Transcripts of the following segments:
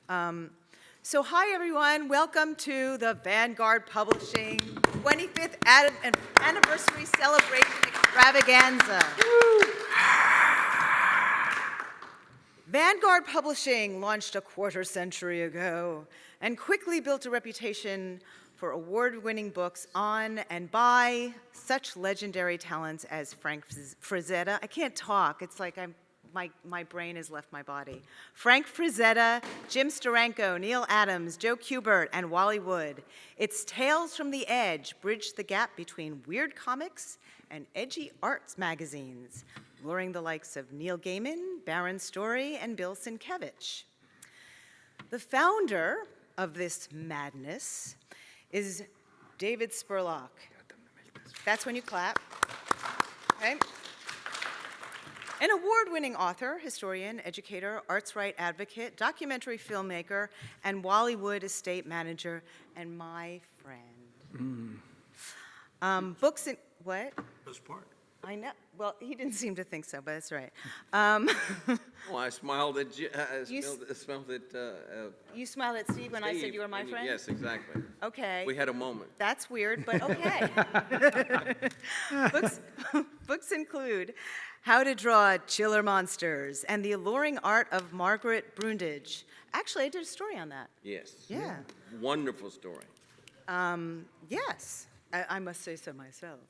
So hi everyone, welcome to the Vanguard Publishing 25th Anniversary Celebration Extravaganza. Vanguard Publishing launched a quarter-century ago and quickly built a reputation for award-winning books on and by such legendary talents as Frank Frazetta. I can't talk, it's like my brain has left my body. Frank Frazetta, Jim Steranko, Neal Adams, Joe Kubert, and Wally Wood. Its tales from the edge bridge the gap between weird comics and edgy arts magazines, luring the likes of Neil Gaiman, Baron Story, and Bill Sienkiewicz. The founder of this madness is David Spurlock. That's when you clap. Okay. An award-winning author, historian, educator, arts right advocate, documentary filmmaker, and Wally Wood estate manager, and my friend. Books in, what? Best part. I know, well, he didn't seem to think so, but that's right. Well, I smiled at, smelled at You smiled at Steve when I said you were my friend? Yes, exactly. Okay. We had a moment. That's weird, but okay. Books include How to Draw Chiller Monsters and The Alluring Art of Margaret Brundage. Actually, I did a story on that. Yes. Yeah. Wonderful story. Yes, I must say so myself.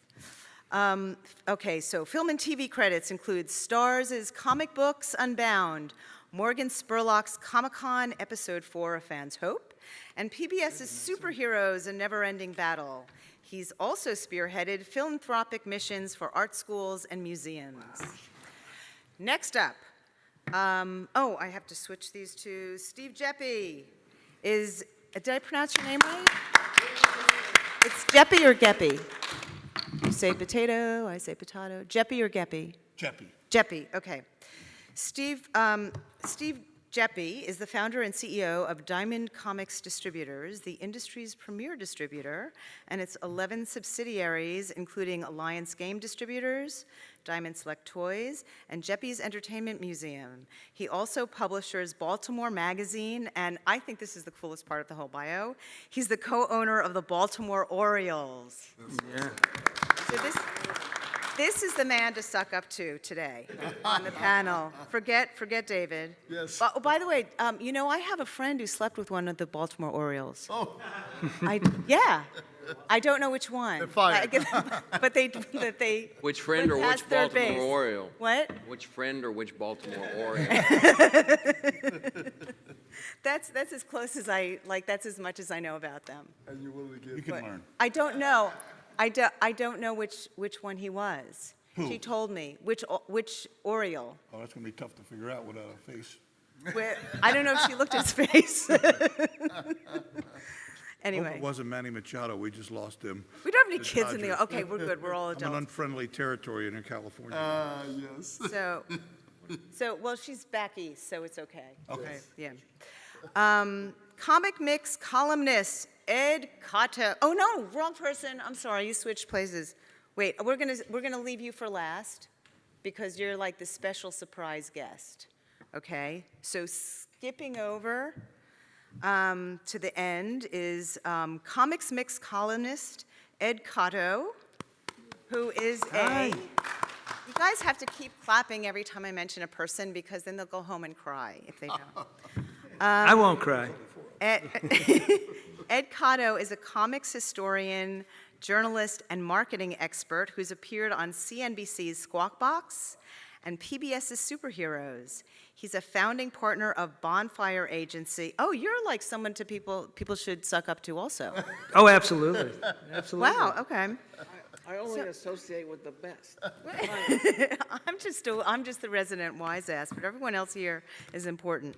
Okay, so film and TV credits include Stars' Comic Books Unbound, Morgan Spurlock's Comic-Con Episode 4, A Fan's Hope, and PBS's Superheroes, A Never-Ending Battle. He's also spearheaded philanthropic missions for art schools and museums. Next up, I have to switch these to Steve Geppi. Did I pronounce your name right? It's Geppi or Geppi? You say potato, I say potato. Geppi or Geppi? Geppi. Geppi, okay. Steve Geppi is the founder and CEO of Diamond Comics Distributors, the industry's premier distributor, and its 11 subsidiaries, including Alliance Game Distributors, Diamond Select Toys, and Geppi's Entertainment Museum. He also publishes Baltimore Magazine, and I think this is the coolest part of the whole bio. He's the co-owner of the Baltimore Orioles. Yeah. So this is the man to suck up to today on the panel. Forget David. Yes. Oh, by the way, you know, I have a friend who slept with one of the Baltimore Orioles. Oh. Yeah. I don't know which one. They're fired. But they Which friend or went which past third Baltimore base. Oriole? What? Which friend or which Baltimore Oriole? That's as close as that's as much as I know about them. And you're willing to give. You can learn. I don't know. I don't know which one he was. Who? She told me which Oriole. Oh, that's going to be tough to figure out without a face. I don't know if she looked at his face. Anyway. Hope it wasn't Manny Machado. We just lost him. We don't have any The kids in the. Dodgers. Okay, we're good. We're all I'm an adults. unfriendly territory in California. Yes. So well, she's back east, so it's okay. Okay. Yeah. ComicMix columnist Ed Catto. Oh no, wrong person. I'm sorry. You switched places. Wait, we're gonna leave you for last because you're like the special surprise guest. Okay. So skipping over to the end is ComicMix columnist Ed Catto, who is Hi. You guys have to keep clapping every time I mention a person because then they'll go home and cry if they don't. I won't cry. Ed Catto is a comics historian, journalist, and marketing expert who's appeared on CNBC's Squawk Box and PBS's Superheroes. He's a founding partner of Bonfire Agency. Oh, you're like someone to people should suck up to also. Oh, absolutely. Absolutely. Wow, okay. I only associate with the best. I'm just the resident wise ass, but everyone else here is important.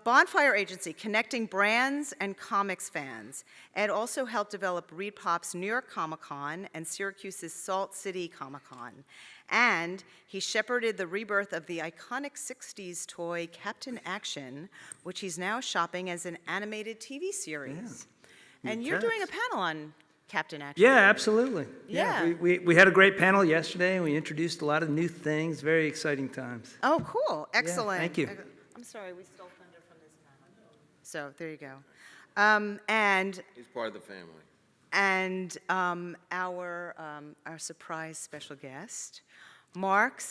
Bonfire Agency, connecting brands and comics fans. Ed also helped develop ReedPop's New York Comic-Con and Syracuse's Salt City Comic-Con. And he shepherded the rebirth of the iconic 60s toy Captain Action, which he's now shopping as an animated TV series. Yeah. And you're doing a panel on Captain Action. Yeah, absolutely. Yeah. We had a great panel yesterday, and we introduced a lot of new things. Very exciting times. Oh, cool. Excellent. thank you. I'm sorry, we stole thunder from this panel. So there you go. And He's part of the family. our surprise special guest, Mark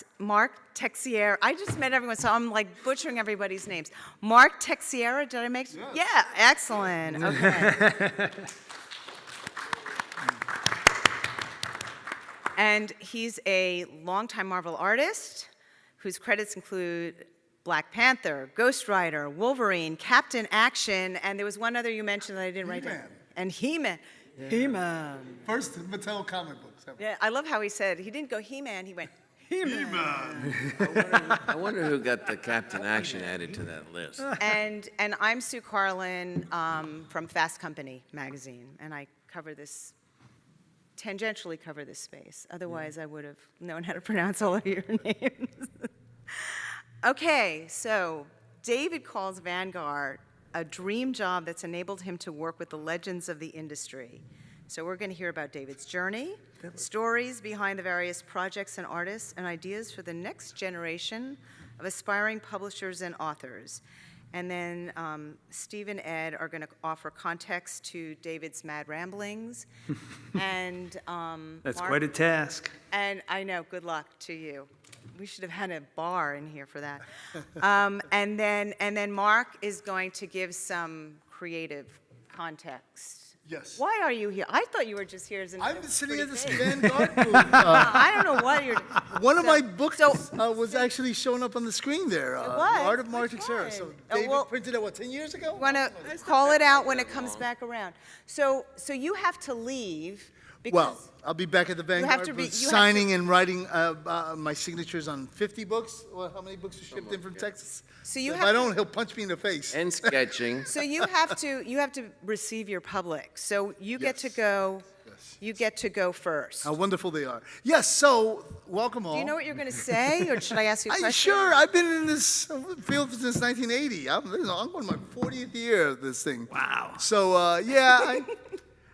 Texiera. I just met everyone, so I'm like butchering everybody's names. Mark Texiera, did I make? Yes. Yeah, excellent. Okay. And he's a longtime Marvel artist whose credits include Black Panther, Ghost Rider, Wolverine, Captain Action, and there was one other you mentioned that I didn't write down. He-Man. And He-Man. He-Man. First Mattel comic books ever. Yeah, I love how he said, he didn't go He-Man, he went He-Man. I wonder who got the Captain Action added to that list. And I'm Sue Karlin from Fast Company magazine, and I tangentially cover this space. Otherwise, I would have known how to pronounce all of your names. Okay, so David calls Vanguard a dream job that's enabled him to work with the legends of the industry. So we're going to hear about David's journey, stories behind the various projects and artists, and ideas for the next generation of aspiring publishers and authors. And then Steve and Ed are going to offer context to David's mad ramblings. And That's Mark- quite a task. And I know, good luck to you. We should have had a bar in here for that. And then Mark is going to give some creative context. Yes. Why are you here? I thought you were just here as an. I've been sitting at this pretty Vanguard booth. I don't know what you're. One of So- my books so- was actually showing up on the screen there. was? The Art of Mark Which Teixeira. one? So Oh, David well- printed it, what, 10 years ago? Want to call it out when it comes back around. So you have to leave because. Well, I'll be back at the Vanguard to be- booth you have signing and writing my signatures on 50 books. Well, how many books are shipped in from Texas? So you if have I to- don't, he'll punch me in the face. And sketching. So you have to receive your public. So you get to Yes. go. Yes. You get to go first. How wonderful they are. Yes, so welcome all. Do you know what you're going to say, or should I ask you a question? Sure, I've been in this field since 1980. I'm going my 40th year of this thing. Wow. So,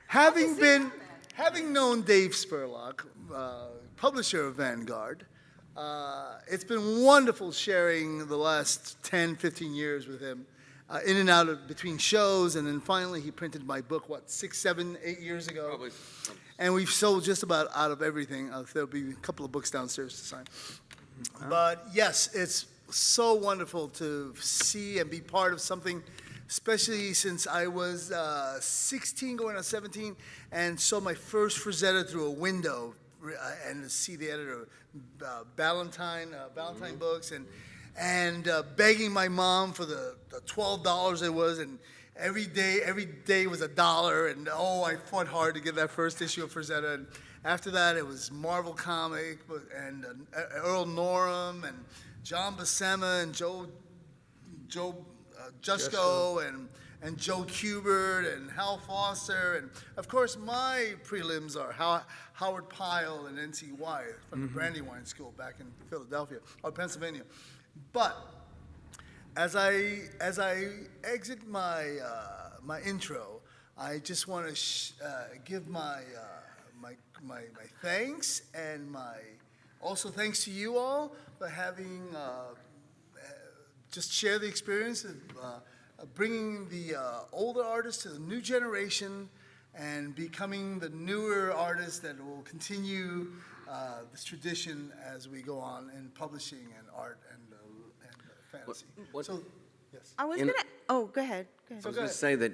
having known Dave Spurlock, publisher of Vanguard, it's been wonderful sharing the last 10, 15 years with him, in and out of between shows, and then finally he printed my book, 6, 7, 8 years ago. Probably. And we've sold just about out of everything. There'll be a couple of books downstairs to sign. But yes, it's so wonderful to see and be part of something, especially since I was 16 going on 17 and saw my first Frazetta through a window and to see the editor of Ballantine books and begging my mom for the $12 it was, and every day was $1, and I fought hard to get that first issue of Frazetta. And after that, it was Marvel Comic and Earl Norem and John Buscema and Joe Jusko and Joe Kubert and Hal Foster, and of course my prelims are Howard Pyle and N.C. Wyatt from the Brandywine School back in Philadelphia or Pennsylvania. But as I exit my intro, I just want to give my thanks, and also thanks to you all for having just share the experience of bringing the older artists to the new generation and becoming the newer artists that will continue this tradition as we go on in publishing and art and fantasy. So, yes. I was In- going to. Oh, go ahead. Go ahead. I was going to say that,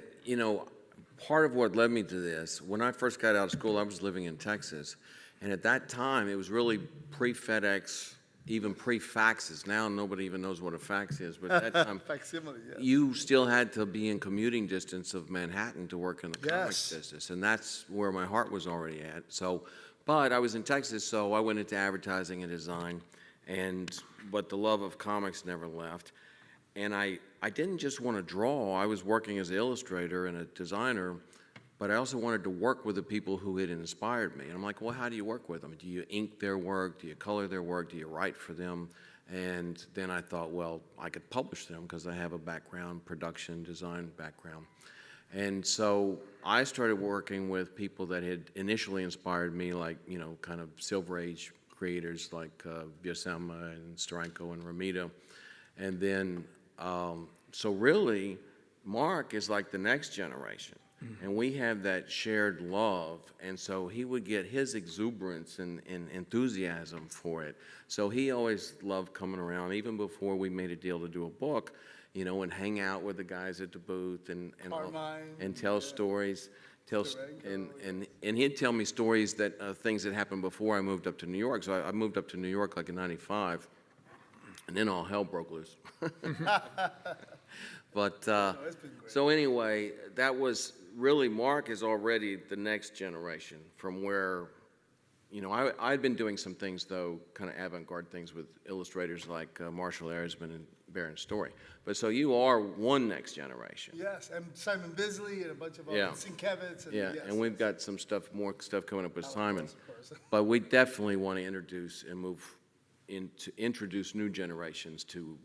part of what led me to this, when I first got out of school, I was living in Texas. And at that time, it was really pre-FedEx, even pre-faxes. Now nobody even knows what a fax is. But at that time, Facsimile, yes. you still had to be in commuting distance of Manhattan to work in the comics Yes. business. And that's where my heart was already at. But I was in Texas, so I went into advertising and design. But the love of comics never left. And I didn't just want to draw. I was working as an illustrator and a designer, but I also wanted to work with the people who had inspired me. And I'm like, well, how do you work with them? Do you ink their work? Do you color their work? Do you write for them? And then I thought, well, I could publish them because I have a background, production, design background. And so I started working with people that had initially inspired me, like, kind of Silver Age creators like Buscema and Steranko and Romita. And then so really, Mark is like the next generation. And we have that shared love, and so he would get his exuberance and enthusiasm for it. So he always loved coming around, even before we made a deal to do a book, you know, and hang out with the guys at the booth and tell stories. And he'd tell me stories that things that happened before I moved up to New York. So I moved up to New York like in '95, and then all hell broke loose. But so anyway, that was really, Mark is already the next generation from where, you know, I'd been doing some things though, kind of avant-garde things with illustrators like Marshall Arisman and Baron Story. But so you are one next generation. Yes, and Simon Bisley and a bunch of others, Sienkiewicz. And Yeah, yes, and we've got some stuff, more stuff coming up with Simon. Of course. But we definitely want to introduce and move into, introduce new generations to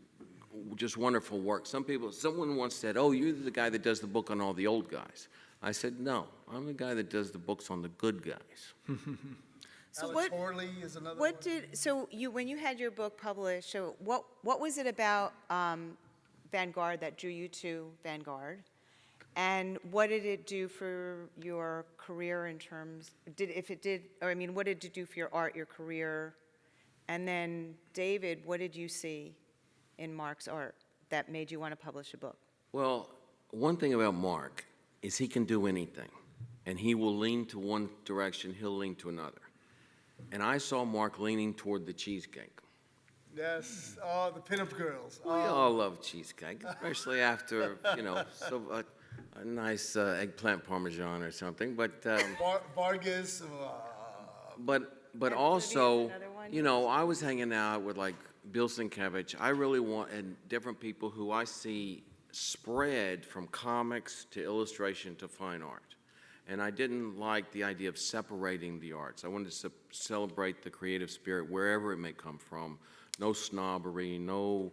just wonderful work. Someone once said, "Oh, you're the guy that does the book on all the old guys." I said, "No, I'm the guy that does the books on the good guys." So Alex Horley is another what one. did, so you, when you had your book published, so what was it about Vanguard that drew you to Vanguard? And what did it do for your career in terms, what did it do for your art, your career? And then, David, what did you see in Mark's art that made you want to publish a book? Well, one thing about Mark is he can do anything. And he will lean to one direction, he'll lean to another. And I saw Mark leaning toward the cheesecake. Yes, oh, the pinup girls. We all love cheesecake, especially after, you know, a nice eggplant parmesan or something. But Vargas. but also, you know, I was hanging out with like Bill Sienkiewicz. I really want, and different people who I see spread from comics to illustration to fine art. And I didn't like the idea of separating the arts. I wanted to celebrate the creative spirit wherever it may come from. No snobbery, no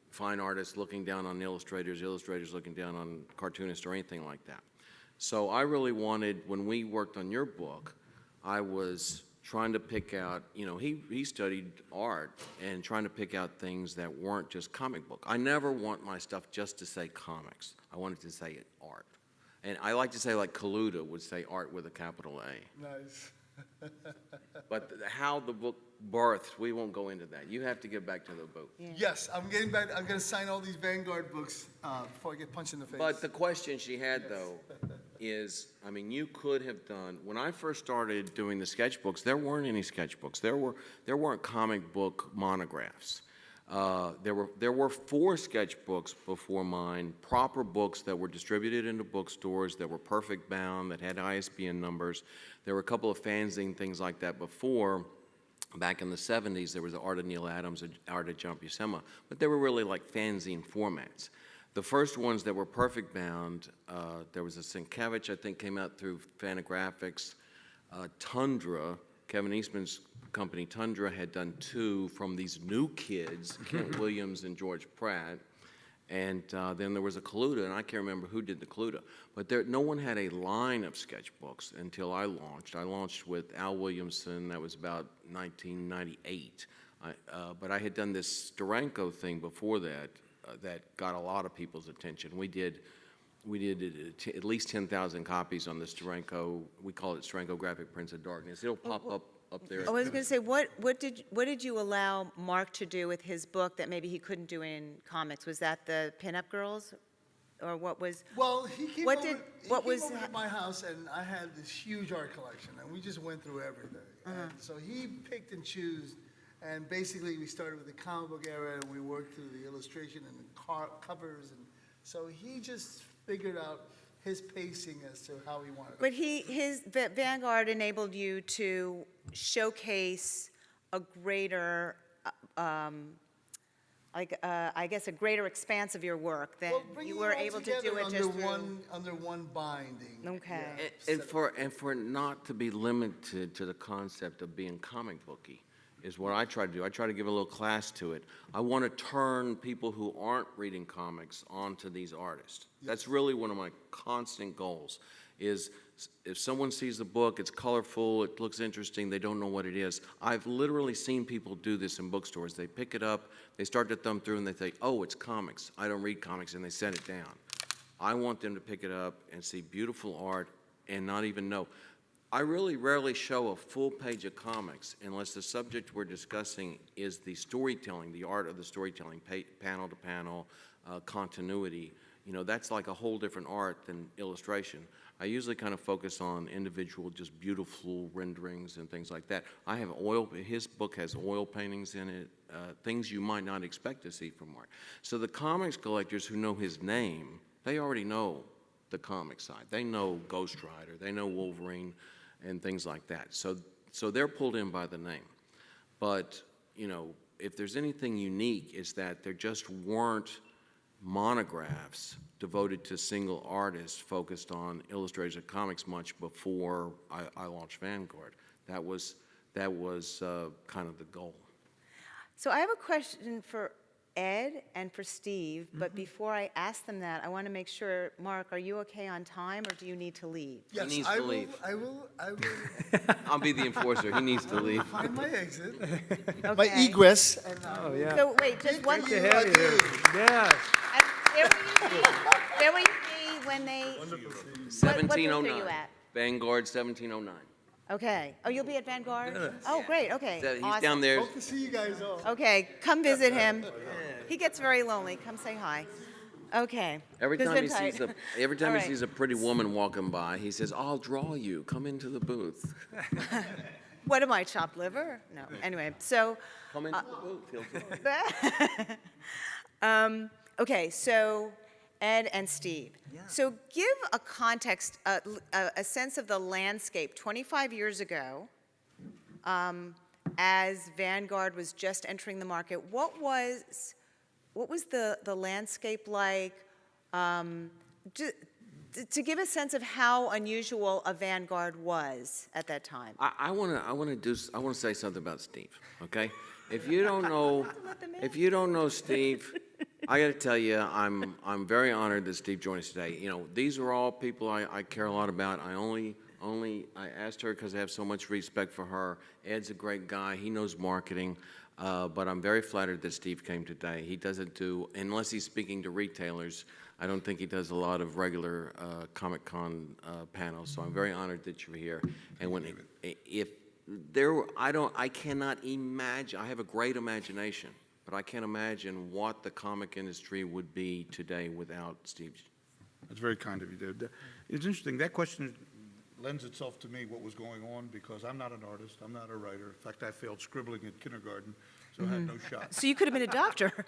fine artists looking down on illustrators, illustrators looking down on cartoonists or anything like that. So I really wanted, when we worked on your book, I was trying to pick out, you know, he studied art and trying to pick out things that weren't just comic book. I never want my stuff just to say comics. I wanted to say art. And I like to say, like Kaluta would say art with a capital A. Nice. But how the book birthed, we won't go into that. You have to get back to the book. Yeah. Yes, I'm getting back. I'm going to sign all these Vanguard books before I get punched in the face. But the question she had, though, is, I mean, you could have done, when I first started doing the sketchbooks, there weren't any sketchbooks. There weren't comic book monographs. There were 4 sketchbooks before mine, proper books that were distributed into bookstores, that were perfect bound, that had ISBN numbers. There were a couple of fanzine things like that before. Back in the 70s, there was the Art of Neal Adams, Art of John Buscema, but they were really like fanzine formats. The first ones that were perfect bound, there was a Sienkiewicz, I think, came out through Fantagraphics. Tundra, Kevin Eastman's company, Tundra, had done 2 from these new kids, Kent Williams and George Pratt. And then there was a Kaluta, and I can't remember who did the Kaluta. But no one had a line of sketchbooks until I launched. I launched with Al Williamson, that was about 1998. But I had done this Steranko thing before that that got a lot of people's attention. We did at least 10,000 copies on the Steranko. We call it Steranko Graphic Prints of Darkness. It'll pop up there. I was going to say, what did you allow Mark to do with his book that maybe he couldn't do in comics? Was that the pinup girls, or what was? Well, he came What over, did- he what came was over ha- to my house, and I had this huge art collection, and we just went through everything. And so he picked and chose, and basically we started with the comic book era, and we worked through the illustration and the covers, and so he just figured out his pacing as to how he wanted it. But his Vanguard enabled you to showcase a greater, I guess, a greater expanse of your work than Well, bringing you were it all able to do together it just through. under one binding. Okay. Yeah. And for not to be limited to the concept of being comic booky. is what I try to do. I try to give a little class to it. I want to turn people who aren't reading comics onto these artists. That's really one of my constant goals, is if someone sees the book, it's colorful, it looks interesting, they don't know what it is. I've literally seen people do this in bookstores. They pick it up, they start to thumb through, and they think, oh, it's comics. I don't read comics, and they set it down. I want them to pick it up and see beautiful art and not even know. I really rarely show a full page of comics unless the subject we're discussing is the storytelling, the art of the storytelling, panel to panel, continuity. You know, that's like a whole different art than illustration. I usually kind of focus on individual, just beautiful renderings and things like that. I have his book has oil paintings in it, things you might not expect to see from art. So the comics collectors who know his name, they already know the comic side. They know Ghost Rider, they know Wolverine, and things like that. So they're pulled in by the name. But, you know, if there's anything unique, is that there just weren't monographs devoted to single artists focused on illustrators of comics much before I launched Vanguard. That was kind of the goal. So I have a question for Ed and for Steve, but before I ask them that, I want to make sure, Mark, are you okay on time, or do you need to leave? Yes, needs I to will, leave. I will I'll be the enforcer. He needs to leave. find my exit, my Okay. egress. And, Oh, yeah. So wait, just one. you. Get out of here. Yes. Where will you be when they? What booth are 1709. you at? Vanguard 1709. Okay. Oh, you'll be at Vanguard? Oh, great, okay. He's Awesome. down there. hope to see you guys all. Okay, come visit him. He gets very lonely. Come say hi. Okay. Every This time has he been sees tight. every time All he right. sees a pretty woman walking by, he says, "I'll draw you. Come into the booth. What am I, chopped liver? No. Anyway, so, Come into the booth. He'll draw you." okay, so Ed and Steve. So give a context, a sense of the landscape 25 years ago, as Vanguard was just entering the market. What was the landscape like? To give a sense of how unusual a Vanguard was at that time. I want to say something about Steve. Okay, if you don't know Steve, I got to tell you, I'm very honored that Steve joined us today. You know, these are all people I care a lot about. I asked her because I have so much respect for her. Ed's a great guy. He knows marketing. But I'm very flattered that Steve came today. He doesn't do, unless he's speaking to retailers, I don't think he does a lot of regular Comic-Con panels. So I'm very honored that you're here. And I cannot imagine, I have a great imagination, but I can't imagine what the comic industry would be today without Steve. That's very kind of you, Dave. It's interesting, that question lends itself to me, what was going on, because I'm not an artist, I'm not a writer. In fact, I failed scribbling at kindergarten, so I had no shot. So you could have been a doctor.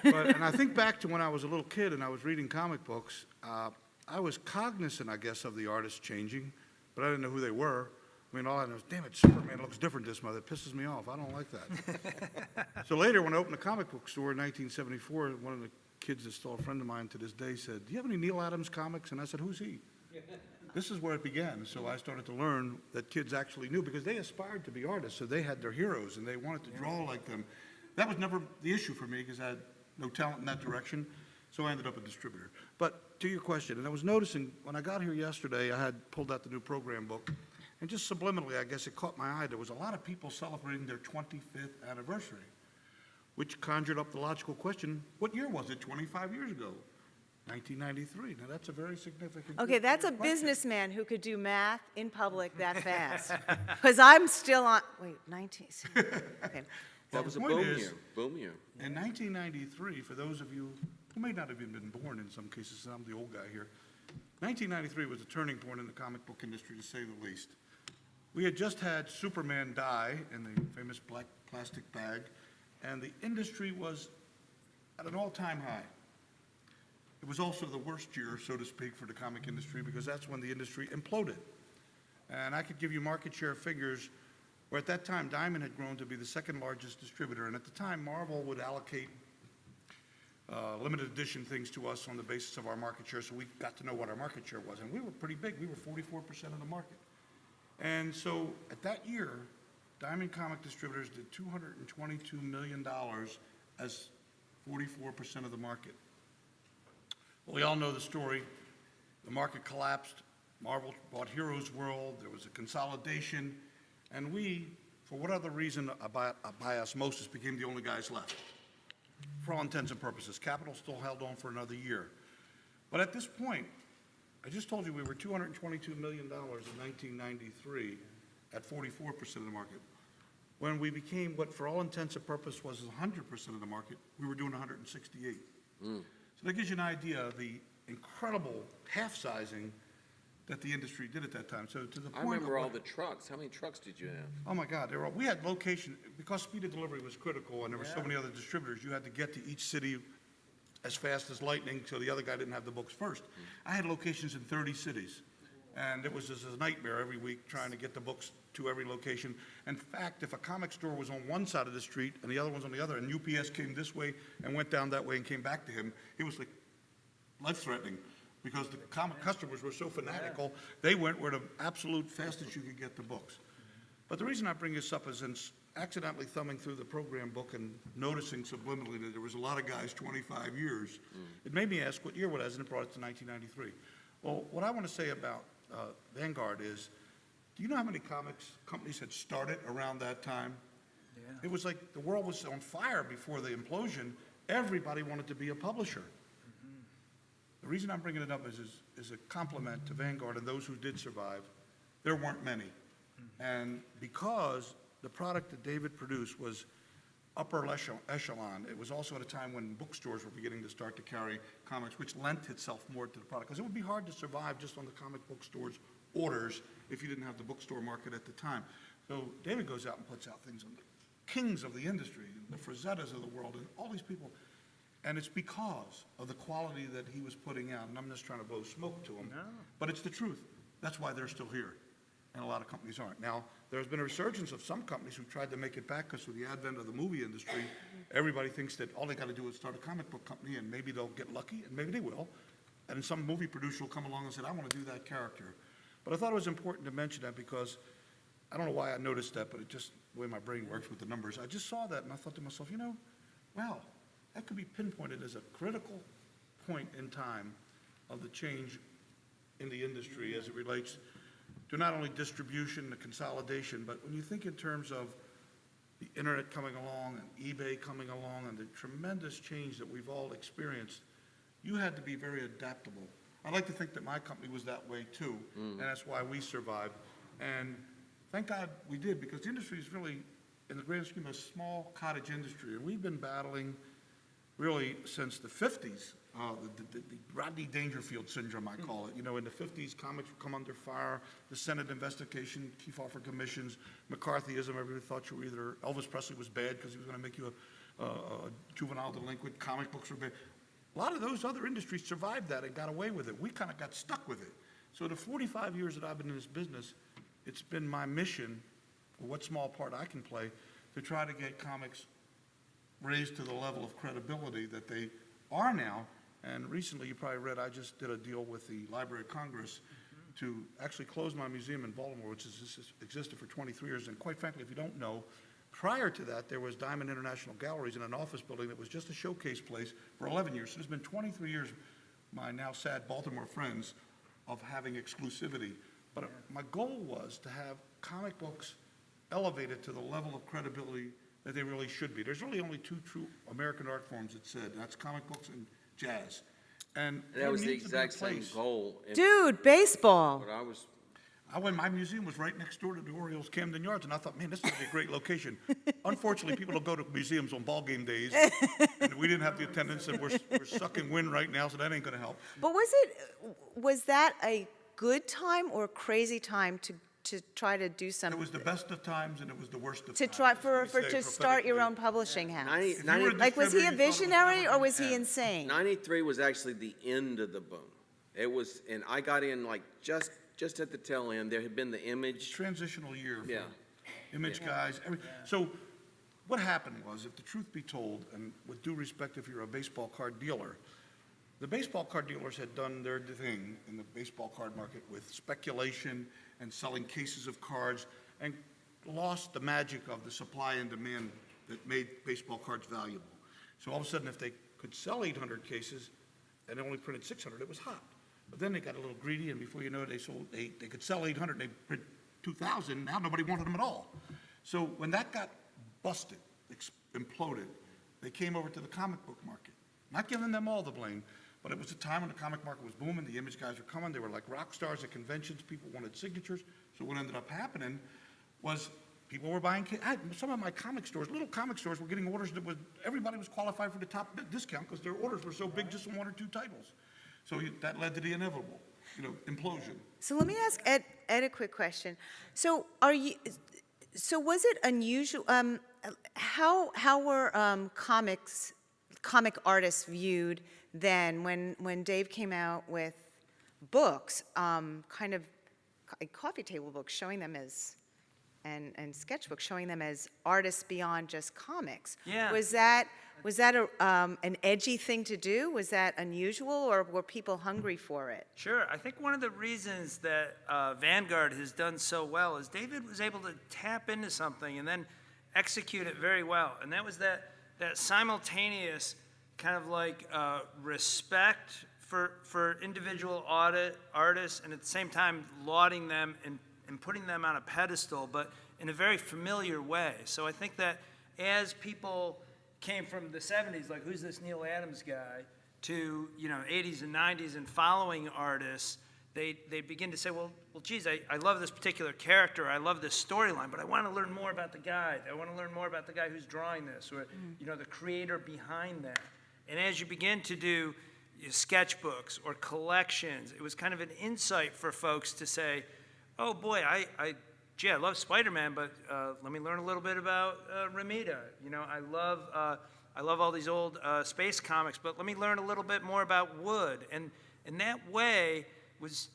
And I think back to when I was a little kid and I was reading comic books, I was cognizant, I guess, of the artists changing, but I didn't know who they were. I mean, all I know is, damn it, Superman looks different this month. It pisses me off. I don't like that. So later, when I opened a comic book store in 1974, one of the kids that's still a friend of mine to this day said, "Do you have any Neal Adams comics?" And I said, "Who's he?" This is where it began. So I started to learn that kids actually knew, because they aspired to be artists, so they had their heroes and they wanted to draw like them. That was never the issue for me, because I had no talent in that direction, so I ended up a distributor. But to your question, and I was noticing when I got here yesterday, I had pulled out the new program book, and just subliminally, I guess it caught my eye, there was a lot of people celebrating their 25th anniversary, which conjured up the logical question, what year was it 25 years ago? 1993. Now, that's a very significant. Okay, that's a question. businessman who could do math in public that fast. Because I'm still on, wait, 19, okay. That was a point boom is- year. Boom year. In 1993, for those of you who may not have even been born in some cases, I'm the old guy here, 1993 was a turning point in the comic book industry, to say the least. We had just had Superman die in the famous black plastic bag, and the industry was at an all-time high. It was also the worst year, so to speak, for the comic industry, because that's when the industry imploded. And I could give you market share figures where at that time Diamond had grown to be the second largest distributor, and at the time Marvel would allocate limited edition things to us on the basis of our market share, so we got to know what our market share was, and we were pretty big. We were 44% of the market. And so at that year, Diamond Comic Distributors did $222 million as 44% of the market. Well, we all know the story. The market collapsed. Marvel bought Heroes World. There was a consolidation. And we, for what other reason, by osmosis, became the only guys left. For all intents and purposes. Capital still held on for another year. But at this point, I just told you we were $222 million in 1993 at 44% of the market. When we became what, for all intents and purposes, was 100% of the market, we were doing 168. So that gives you an idea of the incredible half-sizing that the industry did at that time. So to the point I remember of all the trucks. How many trucks did you have? oh my God, we had location, because speed of delivery was critical and there were so many other distributors, you had to get to each city as fast as lightning so the other guy didn't have the books first. I had locations in 30 cities. And it was just a nightmare every week trying to get the books to every location. In fact, if a comic store was on one side of the street and the other one's on the other, and UPS came this way and went down that way and came back to him, it was like life-threatening because the comic customers were so fanatical, they went where the absolute fastest you could get the books. But the reason I bring this up is in accidentally thumbing through the program book and noticing subliminally that there was a lot of guys 25 years, it made me ask what year it was, and it brought it to 1993. Well, what I want to say about Vanguard is, do you know how many comics companies had started around that time? Yeah. It was like the world was on fire before the implosion. Everybody wanted to be a publisher. The reason I'm bringing it up is a compliment to Vanguard and those who did survive. There weren't many. And because the product that David produced was upper echelon, it was also at a time when bookstores were beginning to start to carry comics, which lent itself more to the product. Because it would be hard to survive just on the comic book store's orders if you didn't have the bookstore market at the time. So David goes out and puts out things on the kings of the industry, the Frazettas of the world, and all these people. And it's because of the quality that he was putting out. And I'm just trying to blow smoke to him. No. But it's the truth. That's why they're still here. And a lot of companies aren't. Now, there's been a resurgence of some companies who tried to make it back because with the advent of the movie industry, everybody thinks that all they got to do is start a comic book company and maybe they'll get lucky, and maybe they will. And then some movie producer will come along and say, I want to do that character. But I thought it was important to mention that because I don't know why I noticed that, but it just, the way my brain works with the numbers, I just saw that and I thought to myself, wow, that could be pinpointed as a critical point in time of the change in the industry as it relates to not only distribution, the consolidation, but when you think in terms of the internet coming along and eBay coming along and the tremendous change that we've all experienced, you had to be very adaptable. I like to think that my company was that way too, and that's why we survived. And thank God we did, because the industry is really, in the grand scheme, a small cottage industry, and we've been battling really since the 50s. The Rodney Dangerfield syndrome, I call it. In the 50s, comics would come under fire, the Senate investigation, Kefauver commissions, McCarthyism, everybody thought you were either, Elvis Presley was bad because he was going to make you a juvenile delinquent, comic books were bad. A lot of those other industries survived that and got away with it. We kind of got stuck with it. So the 45 years that I've been in this business, it's been my mission, or what small part I can play, to try to get comics raised to the level of credibility that they are now. And recently, you probably read, I just did a deal with the Library of Congress to actually close my museum in Baltimore, which has existed for 23 years. And quite frankly, if you don't know, prior to that, there was Diamond International Galleries in an office building that was just a showcase place for 11 years. So there's been 23 years, my now sad Baltimore friends, of having exclusivity. But my goal was to have comic books elevated to the level of credibility that they really should be. There's really only two true American art forms, it said, and that's comic books and jazz. And That was the exact same goal. Dude, baseball. But my museum was right next door to the Orioles Camden Yards, and I thought, man, this would be a great location. Unfortunately, people don't go to museums on ball game days, and we didn't have the attendance, and we're sucking wind right now, so that ain't going to help. But was that a good time or a crazy time to try to do something? It was the best of times, and it was the worst of To times. try as we say to start your prophetically. own publishing house. If you were a Like, was he a distributor, you thought it was visionary never or was gonna he end. insane? 93 was actually the end of the boom. It was, and I got in like just at the tail end. There had been the Image. Transitional year for Yeah. image guys. So what happened was, if the truth be told, and with due respect if you're a baseball card dealer, the baseball card dealers had done their thing in the baseball card market with speculation and selling cases of cards. And lost the magic of the supply and demand that made baseball cards valuable. So all of a sudden, if they could sell 800 cases and they only printed 600, it was hot. But then they got a little greedy, and before you know it, they could sell 800, and they print 2,000. Now nobody wanted them at all. So when that got busted, imploded, they came over to the comic book market. Not giving them all the blame, but it was a time when the comic market was booming. The image guys were coming. They were like rock stars at conventions. People wanted signatures. So what ended up happening was people were buying. Some of my comic stores, little comic stores, were getting orders that everybody was qualified for the top discount because their orders were so big, just on 1 or 2 titles. So that led to the inevitable, implosion. So let me ask Ed a quick question. So was it unusual? How were comic artists viewed then when Dave came out with books, kind of coffee table books, showing them as and sketchbooks showing them as artists beyond just comics? Yeah. Was that an edgy thing to do? Was that unusual, or were people hungry for it? Sure. I think one of the reasons that Vanguard has done so well is David was able to tap into something and then execute it very well. And that was that simultaneous kind of like respect for individual artists, and at the same time lauding them and putting them on a pedestal, but in a very familiar way. So I think that as people came from the 70s, like who's this Neal Adams guy, to 80s and 90s and following artists, they begin to say, well, geez, I love this particular character, I love this storyline, but I want to learn more about the guy. I want to learn more about the guy who's drawing this, or the creator behind that. And as you begin to do sketchbooks or collections, it was kind of an insight for folks to say, oh boy, I love Spider-Man, but let me learn a little bit about Ramita. I love all these old space comics, but let me learn a little bit more about Wood. And that way was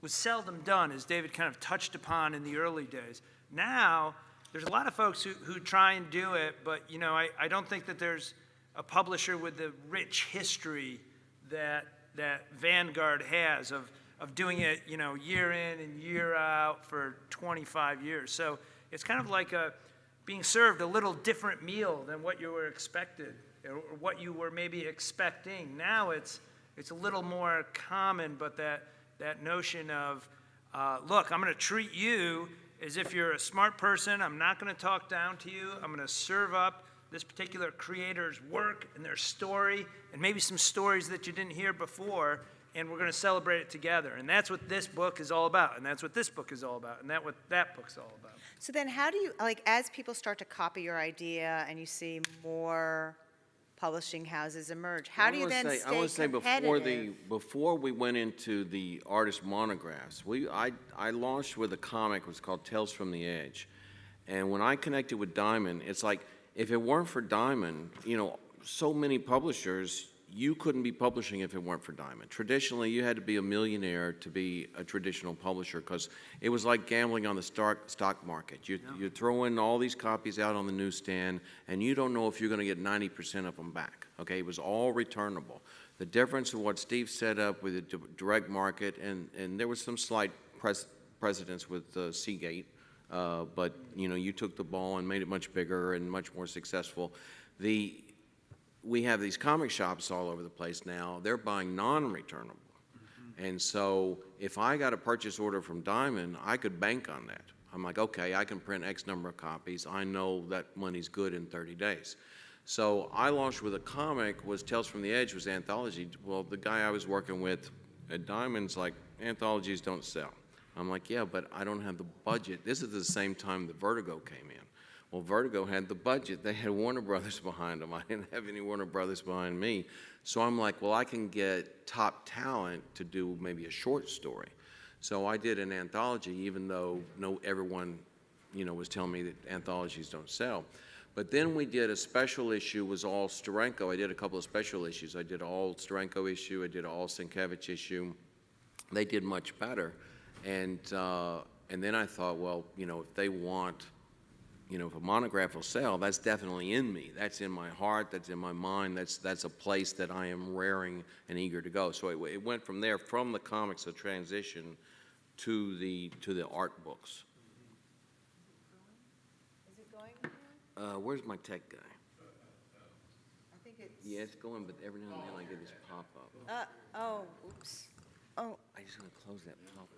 seldom done, as David kind of touched upon in the early days. Now, there's a lot of folks who try and do it, but I don't think that there's a publisher with the rich history that Vanguard has of doing it, year in and year out for 25 years. So it's kind of like being served a little different meal than what you were expected, or what you were maybe expecting. Now it's a little more common, but that notion of, look, I'm going to treat you as if you're a smart person. I'm not going to talk down to you. I'm going to serve up this particular creator's work and their story, and maybe some stories that you didn't hear before, and we're going to celebrate it together. And that's what this book is all about, and that's what this book is all about, and that's what that book's all about. So then how do you, as people start to copy your idea and you see more publishing houses emerge, how do you then stay I want to say competitive? before we went into the artist monographs, I launched with a comic, it was called Tales from the Edge. And when I connected with Diamond, it's like, if it weren't for Diamond, so many publishers, you couldn't be publishing if it weren't for Diamond. Traditionally, you had to be a millionaire to be a traditional publisher, because it was like gambling on the stock market. You throw in all these copies out on the newsstand, and you don't know if you're going to get 90% of them back. Okay, it was all returnable. The difference of what Steve set up with the direct market, and there was some slight precedence with Seagate, but you took the ball and made it much bigger and much more successful. We have these comic shops all over the place now. They're buying non-returnable. And so if I got a purchase order from Diamond, I could bank on that. I'm like, okay, I can print X number of copies. I know that money's good in 30 days. So I launched with a comic, was Tales from the Edge, was anthology. Well, the guy I was working with at Diamond's like, anthologies don't sell. I'm like, yeah, but I don't have the budget. This is the same time that Vertigo came in. Well, Vertigo had the budget. They had Warner Brothers behind them. I didn't have any Warner Brothers behind me. So I'm like, well, I can get top talent to do maybe a short story. So I did an anthology, even though everyone, was telling me that anthologies don't sell. But then we did a special issue, was all Steranko. I did a couple of special issues. I did all Steranko issue. I did all Sienkiewicz issue. They did much better. And then I thought, well, if they want, if a monograph will sell, that's definitely in me. That's in my heart. That's in my mind. That's a place that I am raring and eager to go. So it went from there, from the comics, a transition to the art books. Where's my tech guy? I think it's, Yeah, it's going, but every now and then I get this pop-up. oh, oops. Oh, I just want to close that pop-up.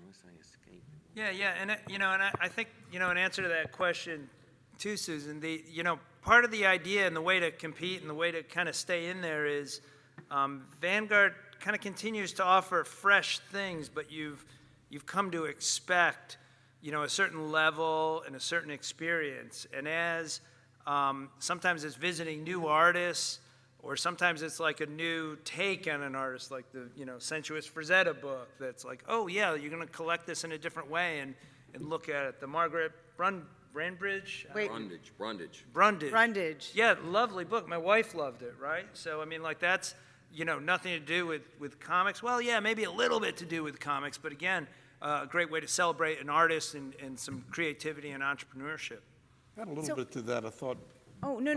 Unless I escape. Yeah, and I think, in answer to that question too, Susan, part of the idea and the way to compete and the way to kind of stay in there is Vanguard kind of continues to offer fresh things, but you've come to expect, a certain level and a certain experience. And as sometimes it's visiting new artists, or sometimes it's like a new take on an artist, like the, Sensuous Frazetta book that's like, oh yeah, you're gonna collect this in a different way and look at it. The Margaret Brundage? Wait. Brundage. Yeah, lovely book. My wife loved it, right? So, that's, nothing to do with comics. Well, yeah, maybe a little bit to do with comics, but again, a great way to celebrate an artist and some creativity and entrepreneurship. Add a little So- bit to that. I thought, oh, no, I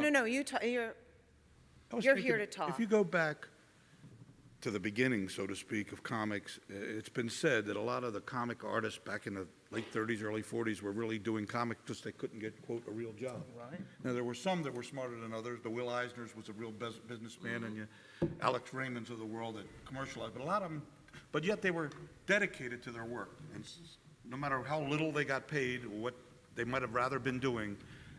was You're thinking, here to talk. If you go back to the beginning, so to speak, of comics, it's been said that a lot of the comic artists back in the late 30s, early 40s were really doing comics because they couldn't get, quote, a real job. Right. Now, there were some that were smarter than others. The Will Eisners was a real businessman, and Alex Raymonds of the world that commercialized. But a lot of them, but yet they were dedicated to their work. And no matter how little they got paid, or what they might have rather been doing,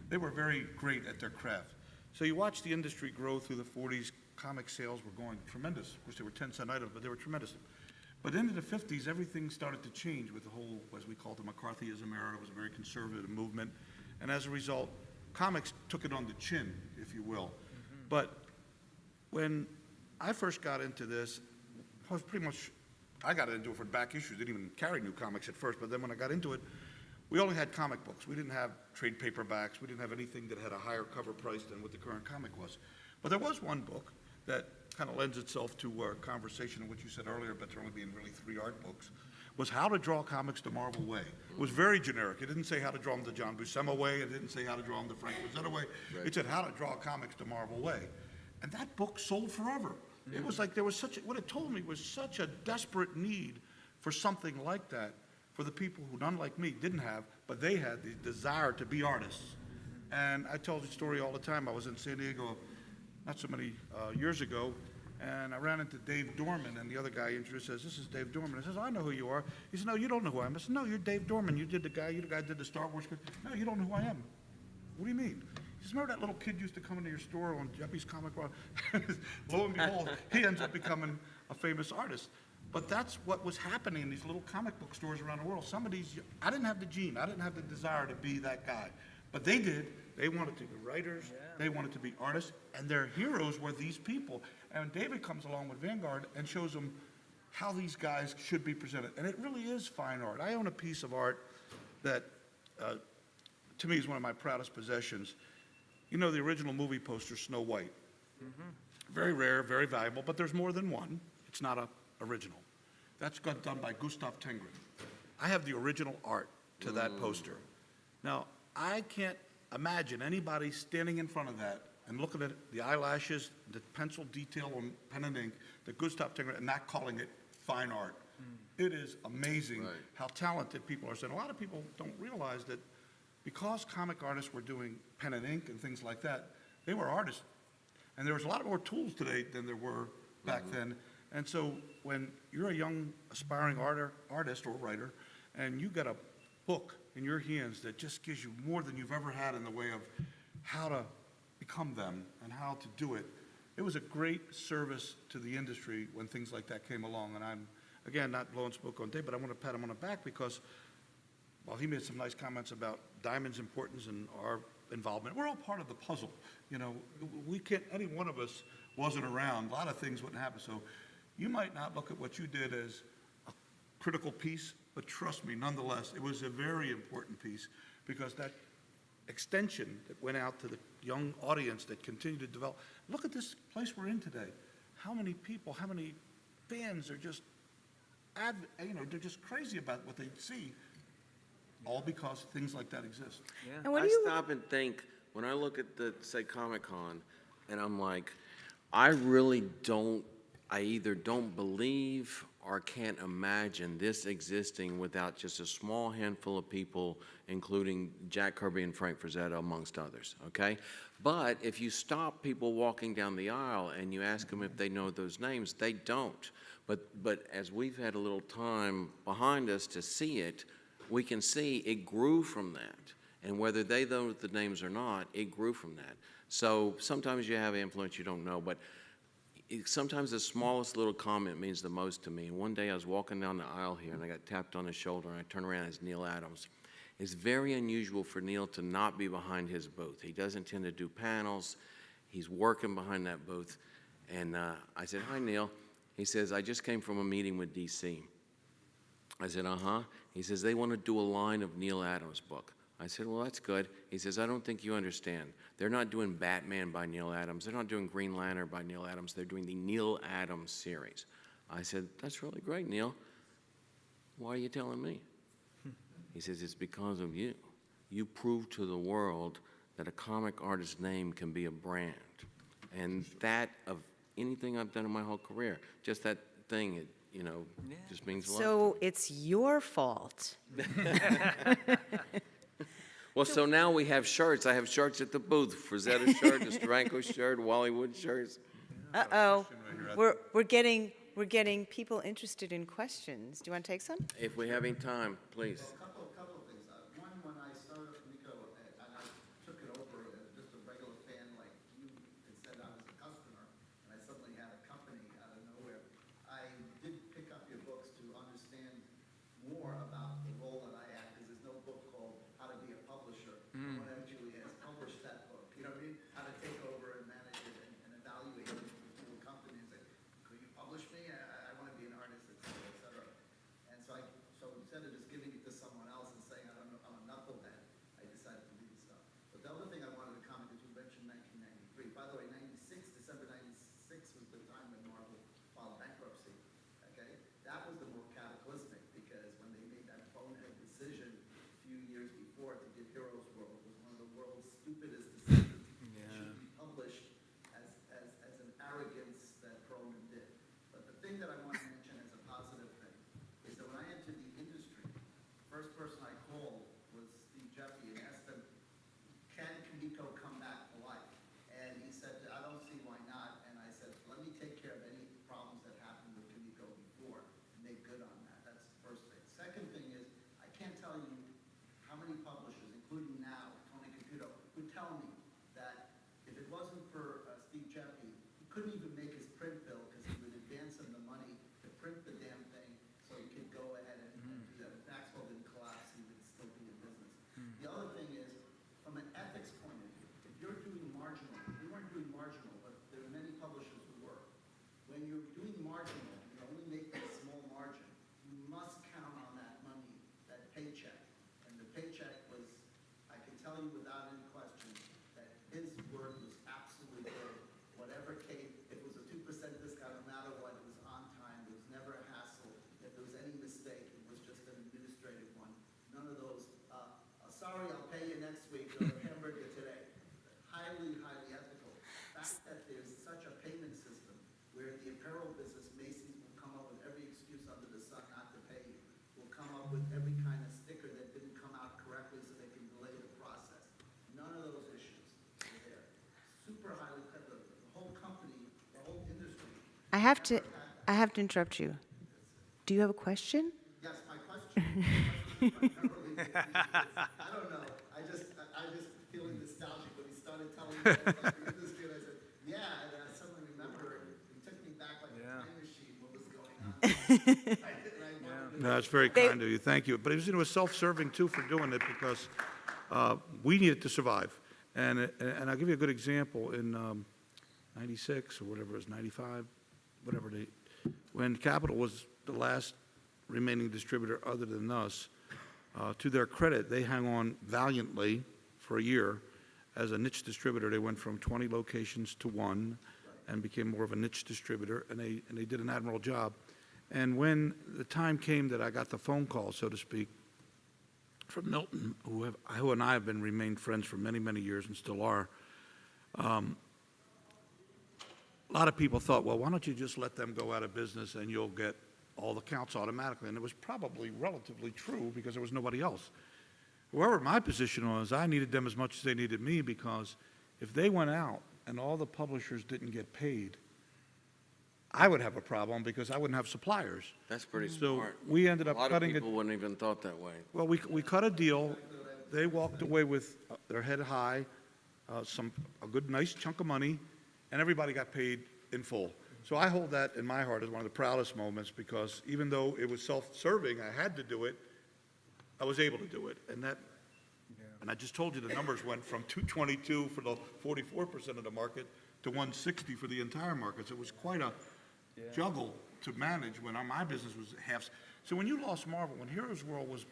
they were very great at their craft. So you watch the industry grow through the 40s. Comic sales were going tremendous. Of course, they were 10-cent items, but they were tremendous. But into the 50s, everything started to change with the whole, as we called the McCarthyism era. It was a very conservative movement. And as a result, comics took it on the chin, if you will. But when I first got into this, I was pretty much, I got into it for back issues. Didn't even carry new comics at first. But then when I got into it, we only had comic books. We didn't have trade paperbacks. We didn't have anything that had a higher cover price than what the current comic was. But there was one book that kind of lends itself to our conversation and what you said earlier about there only being really 3 art books, was How to Draw Comics the Marvel Way. It was very generic. It didn't say how to draw them the John Buscema way. It didn't say how to draw them the Frank Frazetta way. Right. It said how to draw comics the Marvel way. And that book sold forever. It was like there was such, what it told me was such a desperate need for something like that for the people who, none like me, didn't have, but they had the desire to be artists. And I tell the story all the time. I was in San Diego not so many years ago, and I ran into Dave Dorman, and the other guy introduced, says, this is Dave Dorman. I says, I know who you are. He said, no, you don't know who I am. I said, no, you're Dave Dorman. You the guy did the Star Wars. No, you don't know who I am. What do you mean? He says, remember that little kid used to come into your store on Geppi's Comic Book? Lo and behold, he ends up becoming a famous artist. But that's what was happening in these little comic book stores around the world. Some of these, I didn't have the gene. I didn't have the desire to be that guy. But they did. They wanted to be writers. They wanted to be artists. And their heroes were these people. And David comes along with Vanguard and shows them how these guys should be presented. And it really is fine art. I own a piece of art that, to me, is one of my proudest possessions. You know the original movie poster, Snow White. Very rare, very valuable, but there's more than one. It's not a original. That's got done by Gustav Tengren. I have the original art to that poster. Now, I can't imagine anybody standing in front of that and looking at the eyelashes, the pencil detail on pen and ink, that Gustav Tengren, and not calling it fine art. It is amazing how talented people are. And a lot of people don't realize that because comic artists were doing pen and ink and things like that, they were artists. And there was a lot more tools today than there were back then. And so when you're a young aspiring artist or writer, and you got a book in your hands that just gives you more than you've ever had in the way of how to become them and how to do it, it was a great service to the industry when things like that came along. And I'm, again, not blowing smoke on Dave, but I want to pat him on the back because while he made some nice comments about Diamond's importance and our involvement, we're all part of the puzzle. You know, we can't, any one of us wasn't around, a lot of things wouldn't happen. So you might not look at what you did as a critical piece, but trust me, nonetheless, it was a very important piece because that extension that went out to the young audience that continued to develop. Look at this place we're in today. How many people, how many fans are just, they're just crazy about what they see, all because things like that exist. And what I do you- stop and think, when I look at the, say, Comic-Con, and I'm like, I really don't I either don't believe or can't imagine this existing without just a small handful of people, including Jack Kirby and Frank Frazetta, amongst others, okay? But if you stop people walking down the aisle and you ask them if they know those names, they don't. But as we've had a little time behind us to see it, we can see it grew from that. And whether they know the names or not, it grew from that. So sometimes you have influence you don't know, but sometimes the smallest little comment means the most to me. And one day I was walking down the aisle here and I got tapped on the shoulder and I turned around as Neal Adams. It's very unusual for Neal to not be behind his booth. He doesn't tend to do panels. He's working behind that booth. And I said, "Hi, Neal." He says, "I just came from a meeting with DC. I said, "Uh-huh." He says, "They want to do a line of Neal Adams' book." I said, "Well, that's good." He says, "I don't think you understand. They're not doing Batman by Neal Adams. They're not doing Green Lantern by Neal Adams. They're doing the Neal Adams series." I said, "That's really great, Neal. Why are you telling me?" He says, "It's because of you. You proved to the world that a comic artist's name can be a brand." And that, of anything I've done in my whole career, just that thing, it, just means a lot. So it's your fault. Well, so now we have shirts. I have shirts at the booth. Frazetta shirt, the Steranko shirt, Wally Wood shirts. Uh-oh. We're getting people interested in questions. Do you want to take some? If we have any time, please. Couple of things. One, when I started Comico, and I took it over as just a regular fan like you, instead I was a customer, and I suddenly had a company out of nowhere. I did pick up your books to understand more about the role that I had, because there's no book called How to Be a Publisher. No one actually has published that book. You know what I mean? How to take over and manage it and evaluate it with companies. Like, could you publish me? I want to be an artist, et cetera, et cetera. And so instead of just giving it to someone else and saying, I don't know, I'm a knucklehead, I decided to do the stuff. But the other thing I wanted to comment is you mentioned 1993. By the way, December 96 was the time when Marvel filed bankruptcy. Okay? That was the more cataclysmic, because when they made that bonehead decision a few years before to get Heroes World, it was one of the world's stupidest decisions. It should be published as an arrogance that Perlman did. But the thing that I want to mention as a positive thing is that when I entered the industry, the first person I called was Steve Geppi and asked him, "Can Comico come back to life?" And he said, "I don't see why not." And I said, "Let me take care of any problems that happened with Comico before and make good on that." That's the first thing. Second thing is, I can't tell you how many publishers, including now, Tony Caputo, would tell me that if it wasn't for Steve Geppi, he couldn't even make his print bill, because he would advance him the money to print the damn thing so he could go ahead and do that. If Maxwell didn't collapse, he would still be in business. The other thing is, from an ethics point of view, if you're doing marginal, we weren't doing marginal, but there are many publishers who were. When you're doing marginal, you're only making a small margin. You must count on that money, that paycheck. And the paycheck was, I can tell you without any question, that his word was absolutely good. Whatever came, if it was a 2% discount, no matter what, it was on time. There was never a hassle. If there was any mistake, it was just an administrative one. None of those, sorry, I'll pay you next week, or hamburger today. Highly, highly ethical. The fact that there's such a payment system where the apparel business, Macy's, will come up with every excuse under the sun not to pay you, will come up with every kind of sticker that didn't come out correctly so they can delay the process. None of those issues are there. Super highly ethical. The whole company, the whole industry. I have to interrupt you. Do you have a question? Yes, my question is primarily, I don't know, I just feeling nostalgic when he started telling me about the industry, and I said, yeah, and I suddenly remember, he took me back like a time machine, what was going on. No, that's very kind of you. Thank you. But it was self-serving too for doing it, because we needed to survive. And I'll give you a good example. In 96 or whatever it was, 95, whatever when Capitol was the last remaining distributor other than us, to their credit, they hung on valiantly for a year. As a niche distributor, they went from 20 locations to 1 and became more of a niche distributor, and they did an admirable job. And when the time came that I got the phone call, so to speak, from Milton, who and I have remained friends for many, many years and still are, a lot of people thought, well, why don't you just let them go out of business and you'll get all the counts automatically? And it was probably relatively true because there was nobody else. However, my position was I needed them as much as they needed me, because if they went out and all the publishers didn't get paid, I would have a problem because I wouldn't have suppliers. That's pretty So smart. we ended A up lot of cutting it. people wouldn't even thought that way. Well, we cut a deal. They walked away with their head high, a good, nice chunk of money, and everybody got paid in full. So I hold that in my heart as one of the proudest moments, because even though it was self-serving, I had to do it, I was able to do it. And I just told you the numbers went from 222 for the 44% of the market to 160 for the entire market. So it was quite a juggle to manage when my business was half. So when you lost Marvel, when Heroes World was,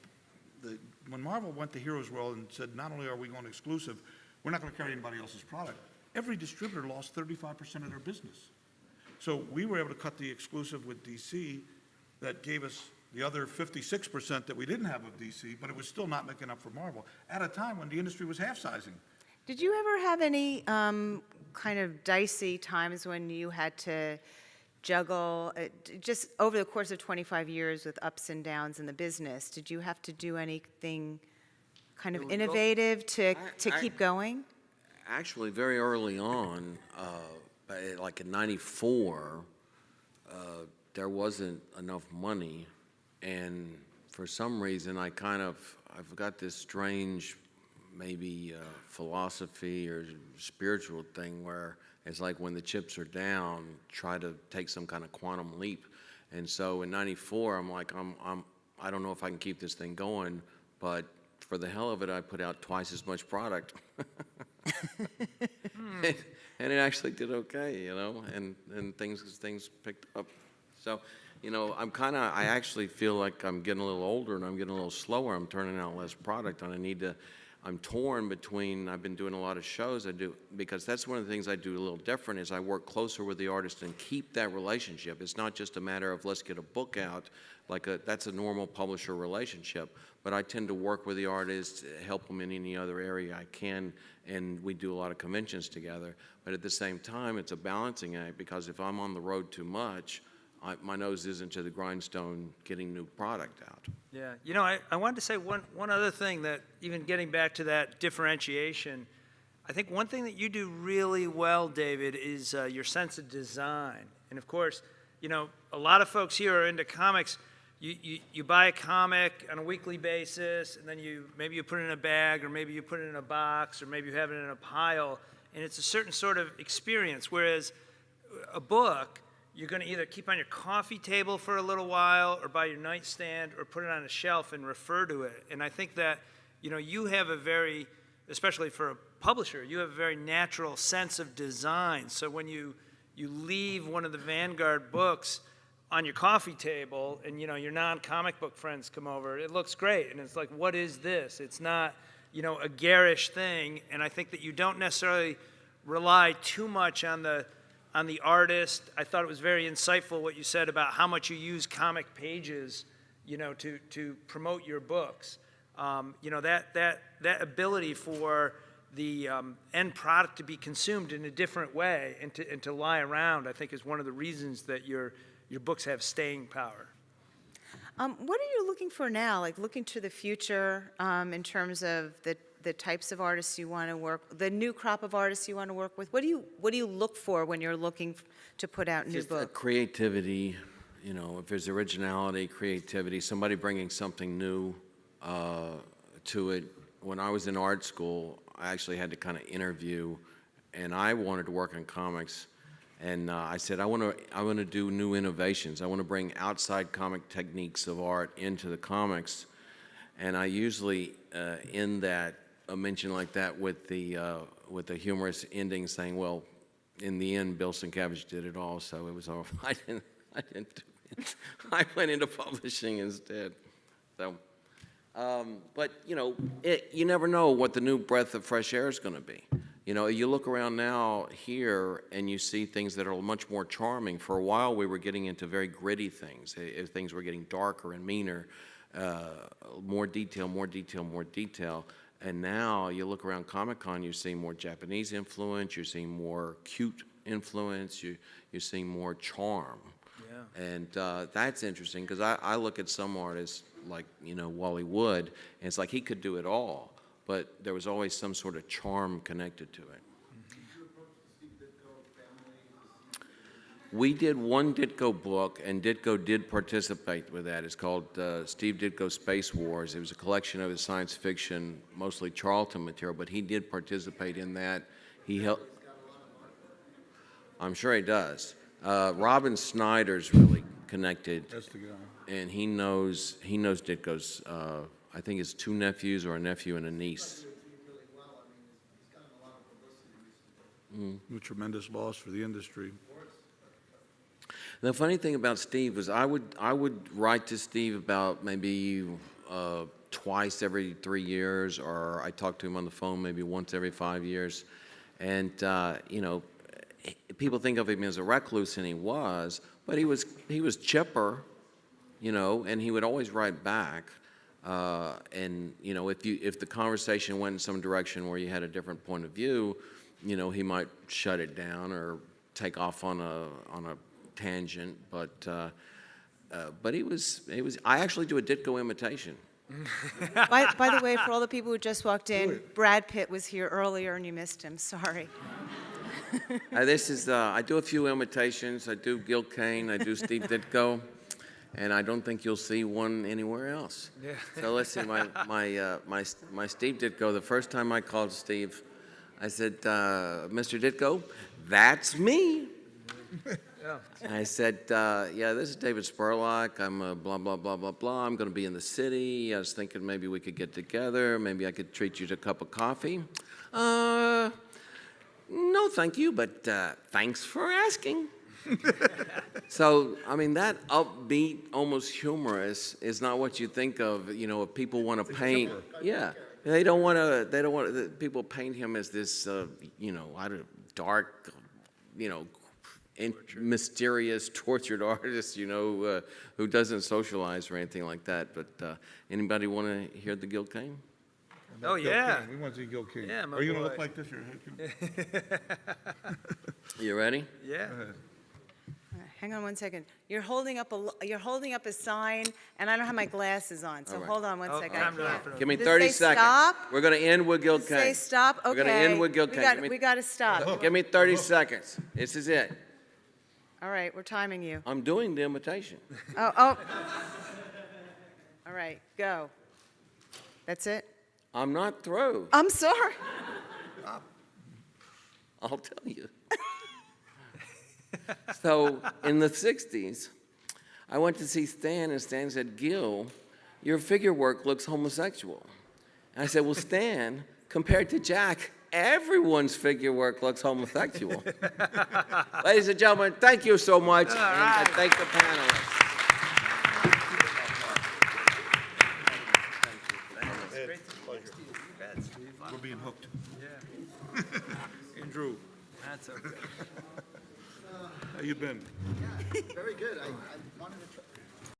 when Marvel went to Heroes World and said, not only are we going exclusive, we're not going to carry anybody else's product, every distributor lost 35% of their business. So we were able to cut the exclusive with DC that gave us the other 56% that we didn't have of DC, but it was still not making up for Marvel at a time when the industry was half-sizing. Did you ever have any kind of dicey times when you had to juggle, just over the course of 25 years with ups and downs in the business, did you have to do anything kind of innovative to keep going? Actually, very early on, like in '94, there wasn't enough money, and for some reason, I've got this strange, maybe philosophy or spiritual thing where it's like when the chips are down, try to take some kind of quantum leap. And so in '94, I'm like, I don't know if I can keep this thing going, but for the hell of it, I put out twice as much product. And it actually did okay, you know, and things picked up. So, you know, I actually feel like I'm getting a little older and I'm getting a little slower. I'm turning out less product, and I'm torn between, I've been doing a lot of shows because that's one of the things I do a little different is I work closer with the artist and keep that relationship. It's not just a matter of let's get a book out, that's a normal publisher relationship, but I tend to work with the artist, help them in any other area I can, and we do a lot of conventions together. But at the same time, it's a balancing act, because if I'm on the road too much, my nose isn't to the grindstone getting new product out. Yeah, you know, I wanted to say one other thing, that even getting back to that differentiation, I think one thing that you do really well, David, is your sense of design. And of course, you know, a lot of folks here are into comics. You buy a comic on a weekly basis, and then maybe you put it in a bag, or maybe you put it in a box, or maybe you have it in a pile, and it's a certain sort of experience. Whereas a book, you're going to either keep on your coffee table for a little while, or by your nightstand, or put it on a shelf and refer to it. And I think that, you know, you have especially for a publisher, you have a very natural sense of design. So when you leave one of the Vanguard books on your coffee table, and, you know, your non-comic book friends come over, it looks great. And it's like, what is this? It's not, you know, a garish thing. And I think that you don't necessarily rely too much on the artist. I thought it was very insightful what you said about how much you use comic pages, you know, to promote your books. You know, that ability for the end product to be consumed in a different way and to lie around, I think, is one of the reasons that your books have staying power. What are you looking for now, like looking to the future in terms of the types of artists you want to work, the new crop of artists you want to work with? What do you look for when you're looking to put out new Just books? creativity, you know, if there's originality, creativity, somebody bringing something new to it. When I was in art school, I actually had to kind of interview, and I wanted to work on comics. And I said, I want to do new innovations. I want to bring outside comic techniques of art into the comics. And I usually end that a mention like that with the humorous ending, saying, "Well, in the end, Bill Sienkiewicz did it all, so it was all." I didn't do it. I went into publishing instead. So, but you know, you never know what the new breath of fresh air is going to be. You know, you look around now here and you see things that are much more charming. For a while, we were getting into very gritty things. Things were getting darker and meaner, more detail, more detail, more detail. And now you look around Comic-Con, you're seeing more Japanese influence, you're seeing more cute influence, you're seeing more charm. Yeah. And that's interesting, because I look at some artists like, Wally Wood, and it's like he could do it all, but there was always some sort of charm connected to it. We did one Ditko book, and Ditko did participate with that. It's called Steve Ditko Space Wars. It was a collection of his science fiction, mostly Charlton material, but he did participate in that. He helped. I'm sure he does. Robin Snyder's really connected, That's the guy. and he knows Ditko's. I think it's 2 nephews or a nephew and a niece. A tremendous loss for the industry. The funny thing about Steve was I would write to Steve about maybe twice every 3 years, or I talked to him on the phone maybe once every 5 years, and people think of him as a recluse, and he was, but he was chipper, and he would always write back, and if the conversation went in some direction where you had a different point of view, he might shut it down or take off on a tangent, but he was. I actually do a Ditko imitation. By the way, for all the people who just walked in, Brad Pitt was here earlier and you missed him. Sorry. This is. I do a few imitations. I do Gil Kane. I do Steve Ditko, and I don't think you'll see one anywhere else. Yeah. So let's see. My Steve Ditko. The first time I called Steve, I said, "Mr. Ditko, that's me." Yeah. I said, yeah, this is David Spurlock. I'm blah, blah, blah, blah, blah. I'm going to be in the city. I was thinking maybe we could get together. Maybe I could treat you to a cup of coffee. No, thank you, but thanks for asking. So, that upbeat, almost humorous is not what you think of, if people want to paint. Yeah. They don't want people paint him as this, dark, mysterious, tortured artist, who doesn't socialize or anything like that. But anybody want to hear the Gil Kane? Oh, yeah. We want to see Gil King. Yeah, my Are you going to boy. look like this? You ready? Yeah. Hang on one second. You're holding up a sign, and I don't have my glasses on, so All right. hold on one Oh, second. time to I wrap can't. it up. Give me Does it 30 say seconds. stop? We're going to end with Gil Say Kane. stop. Okay. We're going to end with Gil Kane. We got to stop. Give me 30 seconds. This is it. All right, we're timing you. I'm doing the imitation. Oh. All right, go. That's it? I'm not through. I'm sorry. I'll tell you. So in the 60s, I went to see Stan, and Stan said, Gil, your figure work looks homosexual. And I said, well, Stan, compared to Jack, everyone's figure work looks homosexual. Ladies and gentlemen, thank you so much, and I thank the panelists. We're being hooked. Yeah. Andrew, That's okay. how you been? Very good. I wanted to try.